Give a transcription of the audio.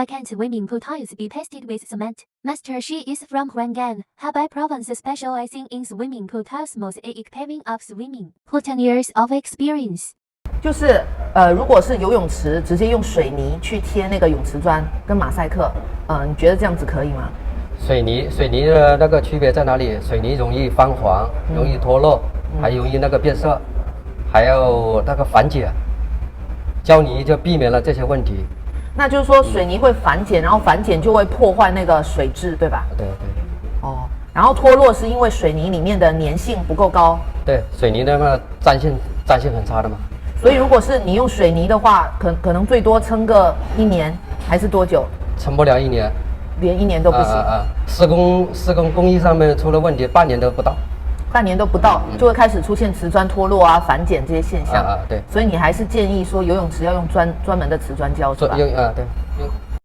Why can't swimming pool tiles be pasted with cement? Master, she is from Huanggang, Hebei province, specializing in swimming pool tiles mosaic paving of swimming pool 10 years of experience. 就是如果是游泳池，直接用水泥去贴那个泳池砖跟马赛克，你觉得这样子可以吗？水泥的那个区别在哪里？水泥容易翻黄，容易脱落，还容易那个变色，还有那个反碱。胶泥就避免了这些问题。那就是说水泥会反碱，然后反碱就会破坏那个水质，对吧？对。哦，然后脱落是因为水泥里面的粘性不够高。对，水泥的那个粘性很差的嘛。所以如果是你用水泥的话，可能最多撑个1年，还是多久？撑不了1年，连1年都不行。施工工艺上面出了问题，半年都不到。半年都不到，就会开始出现瓷砖脱落啊、反碱这些现象。对。所以你还是建议说游泳池要用专门的瓷砖胶，是吧？对。